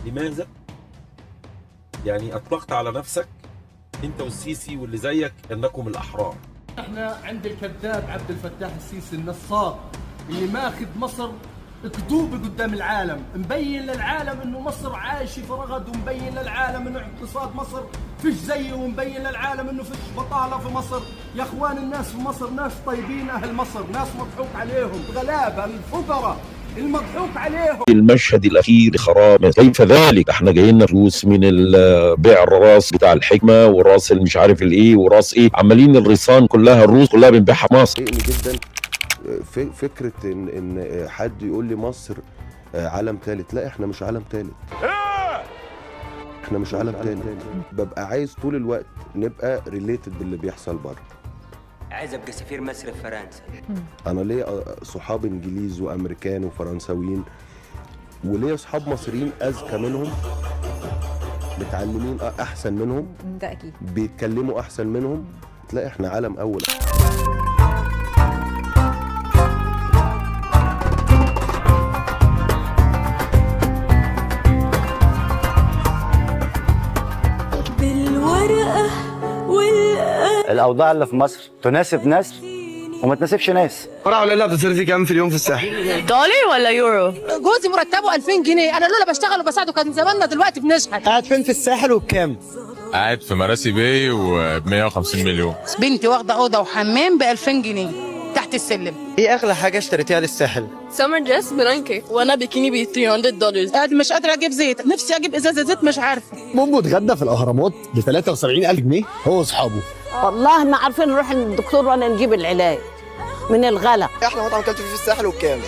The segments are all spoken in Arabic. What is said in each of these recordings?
لماذا يعني اطلقت على نفسك انت والسيسي واللي زيك انكم الاحرار؟ احنا عند الكذاب عبد الفتاح السيسي النصاب اللي ماخذ مصر كذوبه قدام العالم، مبين للعالم انه مصر عايشه في رغد، ومبين للعالم انه اقتصاد مصر فيش زيه، ومبين للعالم انه فيش بطاله في مصر. يا اخوان الناس في مصر ناس طيبين، اهل مصر ناس مضحوك عليهم، غلابه الفقراء المضحوك عليهم. المشهد الاخير خراب، كيف ذلك؟ احنا جايين فلوس من بيع الراس بتاع الحكمه والراس اللي مش عارف الايه وراس ايه، عمالين الريصان كلها الروس كلها بنبيعها مصر. جدا فكره ان حد يقول لي مصر عالم ثالث، لا احنا مش عالم ثالث، احنا مش عالم ثالث. ببقى عايز طول الوقت نبقى ريليتد باللي بيحصل بره. عايز ابقى سفير مصر في فرنسا. انا ليا صحاب انجليز وامريكان وفرنساويين، وليا صحاب مصريين اذكى منهم، متعلمين احسن منهم، ده اكيد بيتكلموا احسن منهم. تلاقي احنا عالم اول. الأوضاع اللي في مصر تناسب ناس وما تناسبش ناس. فرع ولا لا بتصرفي كام في اليوم في الساحل؟ دولار ولا يورو؟ جوزي مرتبه 2000 جنيه، انا لولا بشتغل وبساعده كان زماننا دلوقتي بنشحت. قاعد فين في الساحل وبكام؟ قاعد في مراسي باي وب 150 مليون. بنتي واخده اوضه وحمام ب 2000 جنيه تحت السلم. ايه اغلى حاجه اشتريتيها للساحل؟ سمر دريس ب 9K وانا بيكيني ب 300 دولار. قاعد مش قادره اجيب زيت، نفسي اجيب ازازه زيت مش عارفه. مامو اتغدى في الاهرامات ب 73,000 جنيه هو واصحابه. والله ما عارفين نروح للدكتور ولا نجيب العلاج من الغلا. احنا مطعم كلت في الساحل وبكام؟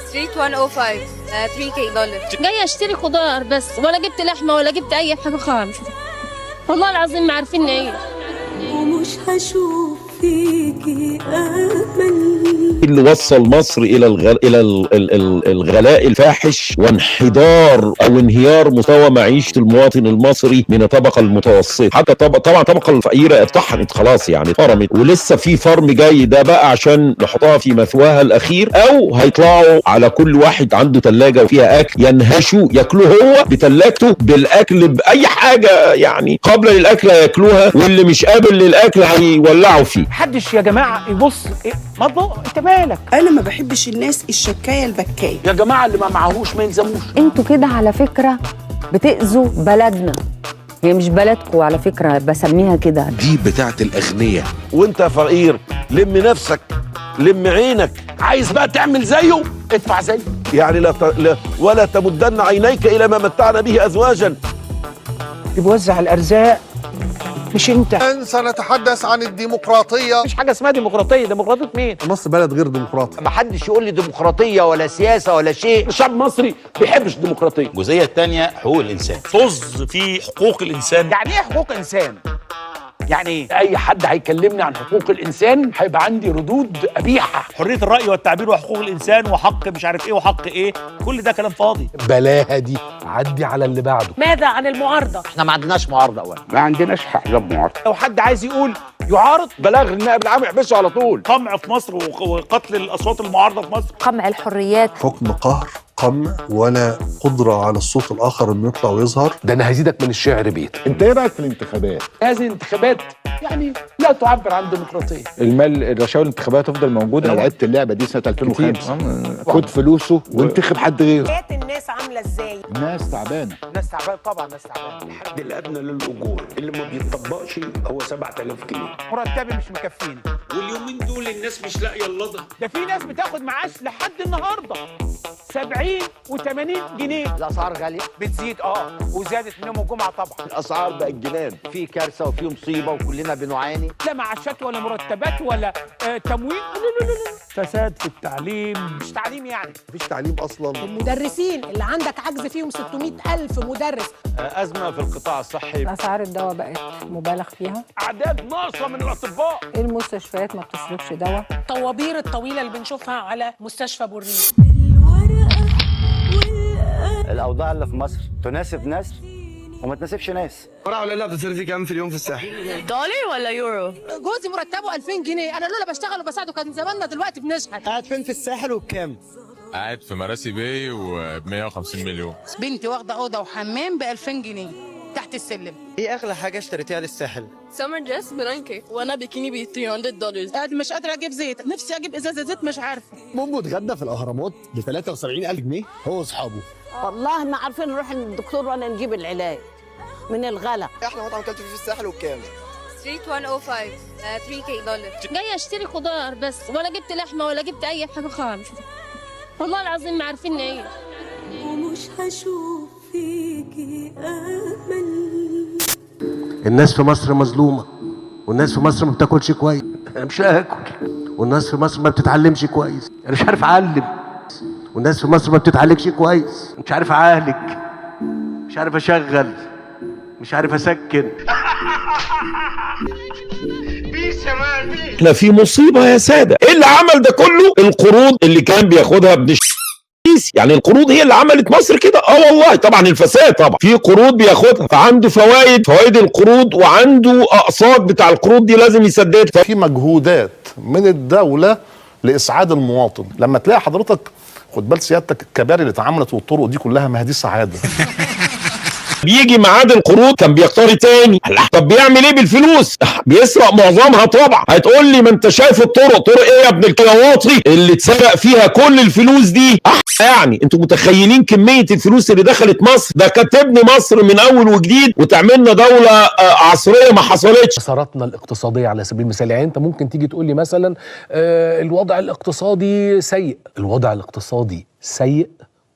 ستريت 105 3K دولار. جايه اشتري خضار بس، ولا جبت لحمه ولا جبت اي حاجه خالص، والله العظيم ما عارفين نعيش. ومش هشوف فيكي امل. اللي وصل مصر الى الغلاء الفاحش وانحدار او انهيار مستوى معيشه المواطن المصري من الطبقه المتوسطه، حتى طبعا الطبقه الفقيره اتطحنت خلاص، يعني فرمت، ولسه في فرم جاي ده بقى عشان نحطها في مثواها الاخير، او هيطلعوا على كل واحد عنده ثلاجه وفيها اكل ينهشوا ياكلوه هو بثلاجته بالاكل باي حاجه، يعني قبل للاكل هياكلوها، واللي مش قابل للاكل هيولعوا فيه. محدش يا جماعه يبص انت مالك؟ انا ما بحبش الناس الشكايه البكايه يا جماعه اللي ما معهوش ما يلزموش. انتوا كده على فكره بتأذوا بلدنا، هي مش بلدكم على فكره، بسميها كده. دي بتاعت الاغنياء، وانت فقير لم نفسك لم عينك، عايز بقى تعمل زيه ادفع زيه، يعني لا ولا تمدن عينيك الى ما متعنا به ازواجا. بيوزع الارزاق مش انت. سنتحدث عن الديمقراطية. مش حاجه اسمها ديمقراطيه، ديمقراطيه مين؟ مصر بلد غير ديمقراطي. ما حدش يقول لي ديمقراطيه ولا سياسه ولا شيء، الشعب المصري ما بيحبش الديمقراطيه. الجزئيه الثانيه حقوق الانسان، طز في حقوق الانسان. يعني ايه حقوق انسان؟ يعني اي حد هيكلمني عن حقوق الانسان هيبقى عندي ردود قبيحه. حريه الراي والتعبير وحقوق الانسان وحق مش عارف ايه وحق ايه، كل ده كلام فاضي. بلاها دي، عدي على اللي بعده. ماذا عن المعارضه؟ احنا ما عندناش معارضه اولا، ما عندناش احزاب معارضه. لو حد عايز يقول يعارض بلاغ النائب العام يحبسه على طول. قمع في مصر وقتل الاصوات المعارضه في مصر، قمع الحريات، حكم قهر، قمع، ولا قدره على الصوت الاخر انه يطلع ويظهر. ده انا هزيدك من الشعر بيت. انت ايه رايك في الانتخابات؟ هذه الانتخابات يعني لا تعبر عن ديمقراطيه. الرشاوى الانتخابيه تفضل موجوده. انا لعبت اللعبه دي سنه 2005. خد فلوسه وانتخب حد غيره. حياه الناس عامله ازاي؟ الناس تعبانه. ناس تعبانه طبعا، ناس تعبانه. الحد الادنى للاجور اللي ما بيطبقش هو 7000 جنيه. مرتبي مش مكفيني، واليومين دول الناس مش لاقيه اللضا. ده في ناس بتاخد معاش لحد النهارده 70 و80 جنيه. الاسعار غاليه بتزيد وزادت من يوم الجمعه طبعا. الاسعار بقت جنان، في كارثه وفي مصيبه وكلنا بنعاني. لا معاشات ولا مرتبات ولا تموين. لا. فساد في التعليم، مش تعليم يعني، مفيش تعليم اصلا. المدرسين اللي عندك عجز فيهم 600,000 مدرس. ازمه في القطاع الصحي، اسعار الدواء بقت مبالغ فيها، اعداد ناقصه من الاطباء، المستشفيات ما بتصرفش دواء، الطوابير الطويله اللي بنشوفها على مستشفى بورريف. الأوضاع اللي في مصر تناسب ناس وما تناسبش ناس. فرع ولا لا بتصرفي كام في اليوم في الساحل؟ دولار ولا يورو؟ جوزي مرتبه 2000 جنيه، انا لولا بشتغل وبساعده كان زماننا دلوقتي بنشحت. قاعد فين في الساحل وبكام؟ قاعد في مراسي باي وب 150 مليون. بنتي واخده اوضه وحمام ب 2000 جنيه تحت السلم. ايه اغلى حاجه اشتريتيها للساحل؟ سمر دريس ب 9K وانا بيكيني ب $300. قاعد مش قادره اجيب زيت، نفسي اجيب ازازه زيت مش عارفه. امه اتغدى في الاهرامات ب 73,000 جنيه هو واصحابه. والله ما عارفين نروح للدكتور ولا نجيب العلاج من الغلا. احلى مطعم كلت فيه في الساحل وبكام؟ ستريت 105 $3K. جايه اشتري خضار بس، ولا جبت لحمه ولا جبت اي حاجه خالص. والله العظيم ما عارفين نعيش. ومش هشوف فيكي امل. الناس في مصر مظلومه، والناس في مصر ما بتاكلش كويس. انا مش هاكل. والناس في مصر ما بتتعلمش كويس. انا مش عارف اعلم. والناس في مصر ما بتتعالجش كويس. مش عارف اعالج، مش عارف اشغل، مش عارف اسكن. احنا في مصيبه يا ساده. ايه اللي عمل ده كله؟ القروض اللي كان بياخدها ابن يعني القروض هي اللي عملت مصر كده. والله طبعا الفساد، طبعا في قروض بياخدها فعنده فوائد القروض، وعنده اقساط بتاع القروض دي لازم يسددها. في مجهودات من الدوله لاسعاد المواطن. لما تلاقي حضرتك، خد بال سيادتك، الكباري اللي اتعملت والطرق دي كلها، ما هي دي سعاده. بيجي ميعاد القروض كان بيقترض تاني. طب بيعمل ايه بالفلوس؟ بيسرق معظمها طبعا. هتقول لي ما انت شايف طرق ايه يا ابن الكواطي اللي اتسرق فيها كل الفلوس دي؟ يعني انتوا متخيلين كميه الفلوس اللي دخلت مصر؟ ده كانت تبني مصر من اول وجديد وتعملنا دوله عصريه ما حصلتش. مساراتنا الاقتصاديه على سبيل المثال، يعني انت ممكن تيجي تقول لي مثلا الوضع الاقتصادي سيء. الوضع الاقتصادي سيء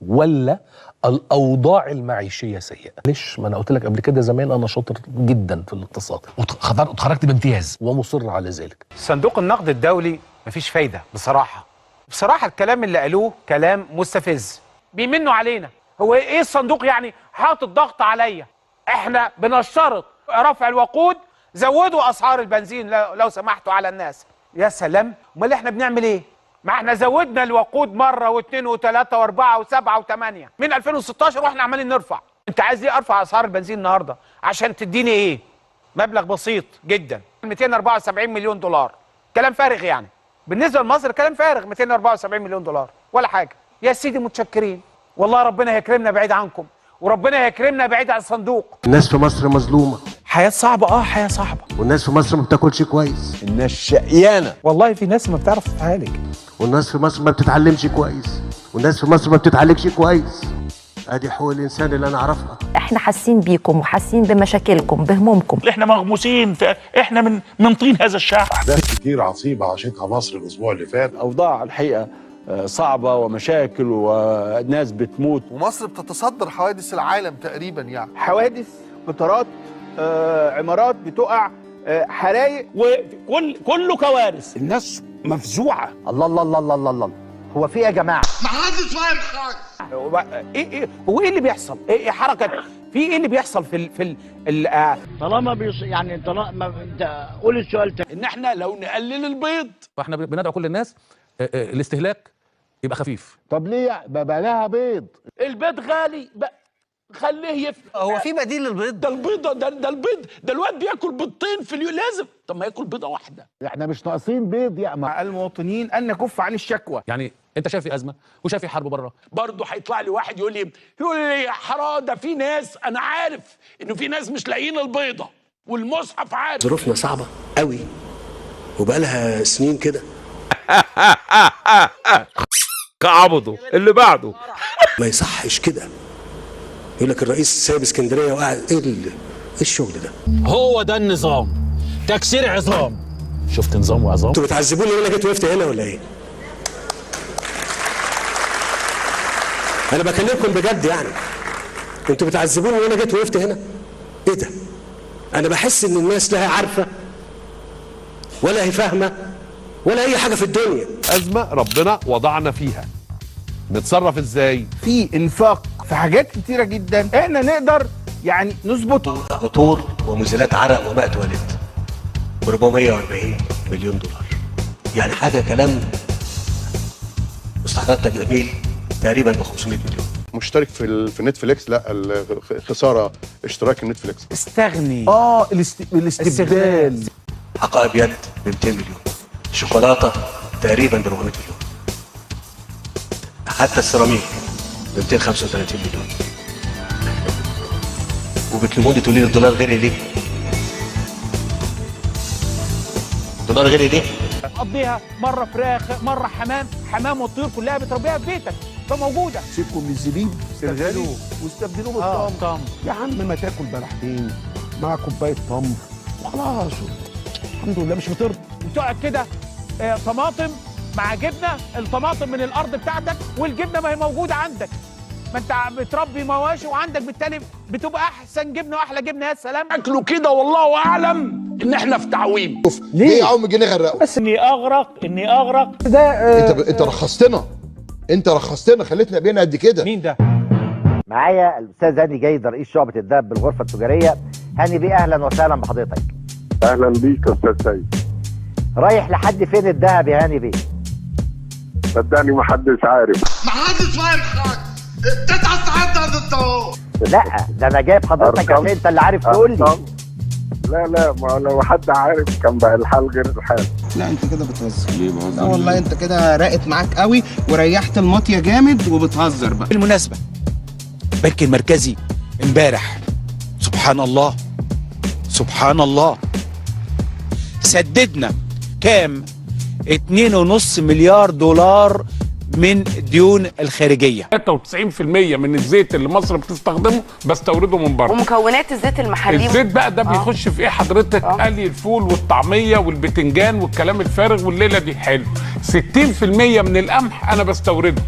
ولا الاوضاع المعيشيه سيئه؟ ليش؟ ما انا قلت لك قبل كده زمان انا شاطر جدا في الاقتصاد واتخرجت بامتياز ومصر على ذلك. صندوق النقد الدولي مفيش فايده بصراحه الكلام اللي قالوه كلام مستفز، بيمنوا علينا. هو ايه الصندوق يعني؟ حاطط ضغط عليا. احنا بنشترط رفع الوقود، زودوا اسعار البنزين لو سمحتوا على الناس. يا سلام، امال احنا بنعمل ايه؟ ما احنا زودنا الوقود مره واثنين وثلاثه واربعه وسبعه وثمانيه من 2016 واحنا عمالين نرفع. انت عايز ليه ارفع اسعار البنزين النهارده؟ عشان تديني ايه؟ مبلغ بسيط جدا، 274 مليون دولار. كلام فارغ يعني. بالنسبه لمصر كلام فارغ، 274 مليون دولار ولا حاجه. يا سيدي متشكرين، والله ربنا يكرمنا بعيد عنكم، وربنا يكرمنا بعيد عن الصندوق. الناس في مصر مظلومه، حياه صعبه، حياه صعبه. والناس في مصر ما بتاكلش كويس. الناس شقيانه، والله في ناس ما بتعرف تتعالج. والناس في مصر ما بتتعلمش كويس، والناس في مصر ما بتتعالجش كويس. ادي حقوق الانسان اللي انا اعرفها. احنا حاسين بيكم وحاسين بمشاكلكم بهمومكم. احنا مغموسين احنا من طين هذا الشعب. احداث كتير عصيبه عاشتها مصر الاسبوع اللي فات. اوضاع الحقيقه صعبه ومشاكل وناس بتموت، ومصر بتتصدر حوادث العالم تقريبا. يعني حوادث، قطارات، عمارات بتقع، حرايق، وكله كوارث. الناس مفزوعه. الله الله الله الله الله. هو في ايه يا جماعه؟ ما حدش فاهم حاجه. هو ايه اللي بيحصل؟ ايه حركه؟ في ايه اللي بيحصل في طالما يعني طالما قول السؤال تاني. ان احنا لو نقلل البيض، فاحنا بندعو كل الناس الاستهلاك يبقى خفيف. طب ليه بقى لها بيض؟ البيض غالي خليه هو في بديل للبيض؟ ده البيض ده البيض ده الواد بياكل بيضتين في اليوم، لازم. طب ما ياكل بيضه واحده. احنا مش ناقصين بيض يا مع المواطنين ان نكف عن الشكوى. يعني انت شايف في ازمه وشايف في حرب بره، برضه هيطلع لي واحد يقول لي حرام، ده في ناس، انا عارف انه في ناس مش لاقيين البيضه والمصحف عارف. ظروفنا صعبه قوي وبقالها سنين كده. كعبده اللي بعده. ما يصحش كده. يقول لك الرئيس سايب اسكندريه وقاعد. ايه الشغل ده؟ هو ده النظام، تكسير عظام. شفت نظام وعظام. انتوا بتعذبوني وانا جيت وقفت هنا ولا ايه؟ انا بكلمكم بجد يعني. انتوا بتعذبوني وانا جيت وقفت هنا؟ ايه ده؟ انا بحس ان الناس لا هي عارفه ولا هي فاهمه ولا اي حاجه في الدنيا. ازمه ربنا وضعنا فيها، نتصرف ازاي؟ في انفاق في حاجات كتيره جدا احنا نقدر يعني نظبطه. عطور ومزيلات عرق وماء تواليت ب 440 مليون دولار. يعني حاجه كلام. مستحقات تجميل تقريبا ب 500 مليون. مشترك في نتفليكس. لا، خساره اشتراك النتفليكس. استغني. الاستبدال. حقائب يد ب 200 مليون. شوكولاته تقريبا ب 400 مليون. حتى السيراميك ب 235 مليون. وبتلوموني تقولي لي الدولار غالي ليه؟ الدولار غالي ليه؟ تقضيها مره فراخ مره حمام والطيور كلها بتربيها في بيتك فموجوده. سيبكم من الزبيب الغالي واستبدلوه بالتمر. يا عم ما تاكل بلحتين مع كوبايه تمر وخلاص الحمد لله مش بترضى. وتقعد كده طماطم مع جبنه، الطماطم من الارض بتاعتك والجبنه ما هي موجوده عندك، ما انت بتربي مواشي وعندك بالتالي بتبقى احسن جبنه واحلى جبنه. يا سلام اكلوا كده والله اعلم ان احنا في تعويم. ليه يا عم جنيه غرقوا؟ بس اني اغرق ده انت رخصتنا خليتنا بينا قد كده. مين ده؟ معايا الاستاذ هاني جيد رئيس شعبه الذهب بالغرفه التجاريه. هاني بيه اهلا وسهلا بحضرتك. اهلا بيك يا استاذ سيد. رايح لحد فين الذهب يا هاني بيه؟ صدقني ما حدش عارف. ما حدش عارف. 9 ساعات ده انت اهو. لا ده انا جايب حضرتك عشان انت اللي عارف تقول لي. لا ما لو حد عارف كان بقى الحال غير الحال. لا انت كده بتهزر. ليه بهزر؟ لا والله انت كده راقت معاك قوي وريحت المطيه جامد وبتهزر بقى. بالمناسبه البنك المركزي امبارح سبحان الله سددنا كام؟ 2.5 مليار دولار من ديون الخارجيه. 93% من الزيت اللي مصر بتستخدمه بستورده من بره. ومكونات الزيت المحلي. الزيت بقى ده بيخش في ايه حضرتك؟ قلي الفول والطعميه والبتنجان والكلام الفارغ والليله دي حلو. 60% من القمح انا بستورده.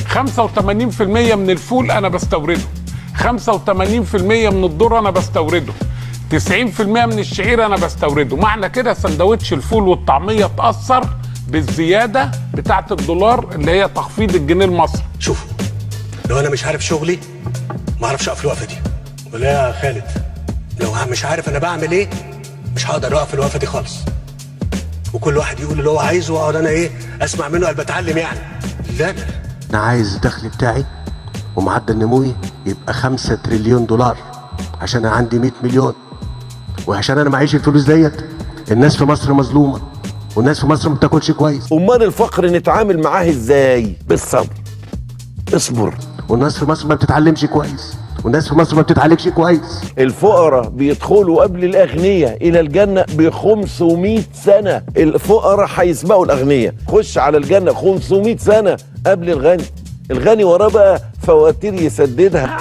85% من الفول انا بستورده. 85% من الذره انا بستورده. 90% من الشعير انا بستورده. معنى كده سندوتش الفول والطعميه اتاثر بالزياده بتاعه الدولار اللي هي تخفيض الجنيه المصري. شوف لو انا مش عارف شغلي ما اعرفش اقف الوقفه دي. ولا يا خالد لو مش عارف انا بعمل ايه مش هقدر اقف الوقفه دي خالص. وكل واحد يقول اللي هو عايزه واقعد انا اسمع منه قلب بتعلم يعني. لا انا عايز الدخل بتاعي ومعدل نموي يبقى 5 تريليون دولار عشان انا عندي 100 مليون. وعشان انا معيش الفلوس ديت الناس في مصر مظلومه والناس في مصر ما بتاكلش كويس. امال الفقر نتعامل معاه ازاي؟ بالصبر. اصبر. والناس في مصر ما بتتعلمش كويس والناس في مصر ما بتتعالجش كويس. الفقراء بيدخلوا قبل الاغنياء الى الجنه ب 500 سنه. الفقراء هيسبقوا الاغنياء. خش على الجنه 500 سنه قبل الغني. الغني وراه بقى فواتير يسددها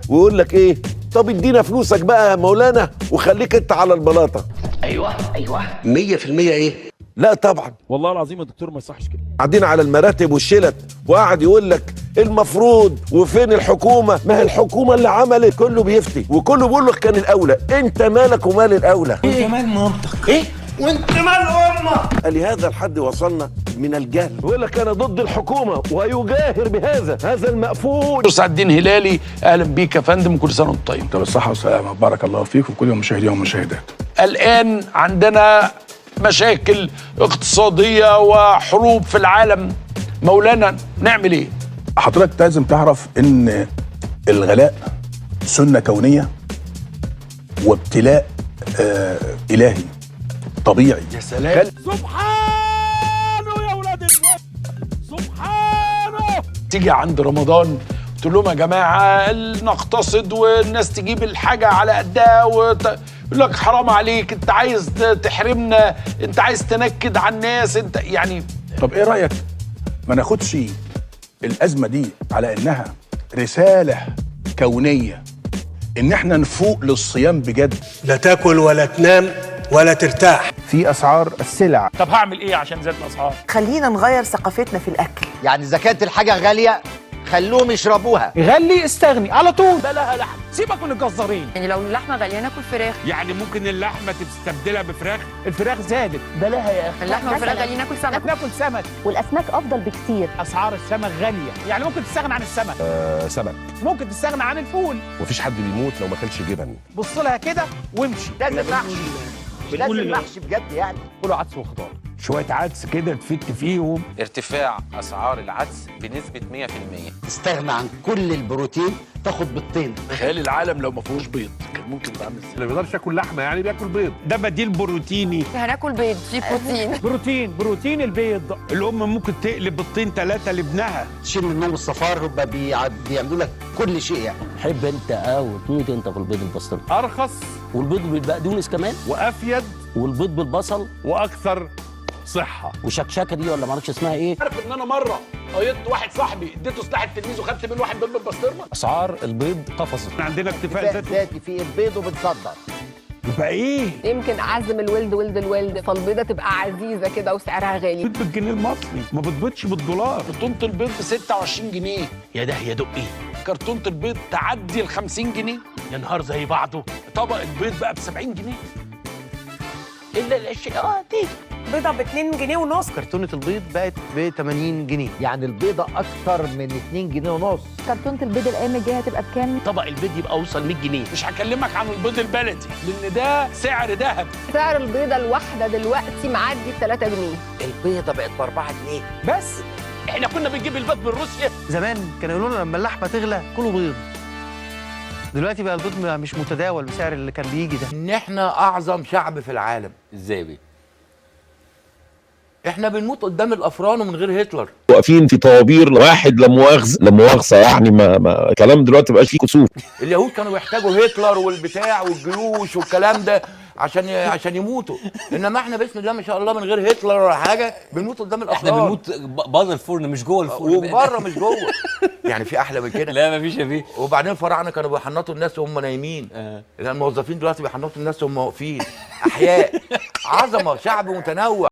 ويقول لك ايه؟ طب ادينا فلوسك بقى يا مولانا وخليك انت على البلاطه. ايوه 100% ايه؟ لا طبعا والله العظيم يا دكتور ما يصحش كده. قاعدين على المراتب والشلت وقاعد يقول لك المفروض وفين الحكومه؟ ما هي الحكومه اللي عملت. كله بيفتي وكله بيقول لك كان الاولى. انت مالك ومال الاولى؟ انت مال مامتك ايه؟ وانت مال امك. لهذا الحد وصلنا من الجهل. يقول لك انا ضد الحكومه ويجاهر هذا المقفول. سعد الدين هلالي اهلا بيك يا فندم وكل سنه وانت طيب. طب الصحه والسلامه بارك الله فيك وكل المشاهدين والمشاهدات. الان عندنا مشاكل اقتصاديه وحروب في العالم. مولانا نعمل ايه؟ حضرتك لازم تعرف ان الغلاء سنه كونيه وابتلاء الهي طبيعي. يا سلام. سبحانه يا ولاد سبحانه. تيجي عند رمضان تقول لهم يا جماعه نقتصد والناس تجيب الحاجه على قدها يقول لك حرام عليك، انت عايز تحرمنا، انت عايز تنكد على الناس، انت يعني. طب ايه رايك ما ناخدش الازمه دي على انها رساله كونيه ان احنا نفوق للصيام بجد. لا تاكل ولا تنام ولا ترتاح. في اسعار السلع. طب هعمل ايه عشان زاد الاسعار؟ خلينا نغير ثقافتنا في الاكل. يعني اذا كانت الحاجه غاليه خلوهم يشربوها. غلي استغني على طول. بلاها لحم، سيبك من الجزارين. يعني لو اللحمه غاليه ناكل فراخ. يعني ممكن اللحمه تستبدلها بفراخ. الفراخ زادت، بلاها يا اخي. اللحمه والفراخ غاليين ناكل سمك. ناكل سمك. والاسماك افضل بكتير. اسعار السمك غاليه، يعني ممكن تستغنى عن السمك. سمك. ممكن تستغنى عن الفول. مفيش حد بيموت لو ما كلش جبن. بص لها كده وامشي. لازم محشي بجد يعني. كله عدس وخضار. شويه عدس كده تفت فيهم. ارتفاع اسعار العدس بنسبه 100%. تستغنى عن كل البروتين تاخد بيضتين. تخيل العالم لو ما فيهوش بيض كان ممكن يبقى عامل ازاي؟ اللي ما بيقدرش ياكل لحمه يعني بياكل بيض. ده بديل بروتيني. هناكل بيض فيه بروتين. بروتين البيض. الام ممكن تقلب بيضتين 3 لابنها. تشيل منهم الصفار بيعملوا لك كل شيء يعني. حب انت وتموت انت في البيض البسطرمه. ارخص والبيض بالبقدونس كمان. وافيد. والبيض بالبصل. واكثر صحه. وشكشكه دي ولا معرفش اسمها ايه. عارف ان انا مره قيدت واحد صاحبي اديته سلاح التلميذ وخدت منه واحد بيض بالبسطرمه. اسعار البيض قفزت. عندنا اكتفاء ذاتي في البيض وبنصدر. يبقى ايه؟ يمكن اعزم الولد ولد الولد فالبيضه تبقى عزيزه كده وسعرها غالي. بيض بالجنيه المصري ما بتبيضش بالدولار. كرتونه البيض ب 26 جنيه. يا ده يا دقي. كرتونه البيض تعدي ال 50 جنيه. يا نهار زي بعضه. طبق البيض بقى ب 70 جنيه. الا الاشياء دي. بيضه ب 2 جنيه ونص. كرتونه البيض بقت ب 80 جنيه. يعني البيضه اكتر من 2 جنيه ونص. كرتونه البيض الايام الجايه هتبقى بكام؟ طبق البيض يبقى اوصل 100 جنيه. مش هكلمك عن البيض البلدي لان ده سعر ذهب. سعر البيضه الواحده دلوقتي معدي 3 جنيه. البيضه بقت ب 4 جنيه بس احنا كنا بنجيب البيض من روسيا. زمان كانوا يقولوا لنا لما اللحمه تغلى كلوا بيض. دلوقتي بقى البيض مش متداول بسعر اللي كان بيجي ده. ان احنا اعظم شعب في العالم. ازاي بيه؟ احنا بنموت قدام الافران ومن غير هتلر. واقفين في طوابير واحد لا مؤاخذه يعني ما كلام دلوقتي مبقاش فيه كسوف. اليهود كانوا بيحتاجوا هتلر والبتاع والجيوش والكلام ده عشان يموتوا، انما احنا بسم الله ما شاء الله من غير هتلر ولا حاجه بنموت قدام الافران. احنا بنموت بره الفرن مش جوه الفرن. وبره مش جوه. يعني في احلى من كده؟ لا مفيش يا بيه. وبعدين الفراعنه كانوا بيحنطوا الناس وهم نايمين. الموظفين دلوقتي بيحنطوا الناس وهم واقفين. احياء. عظمه، شعب متنوع.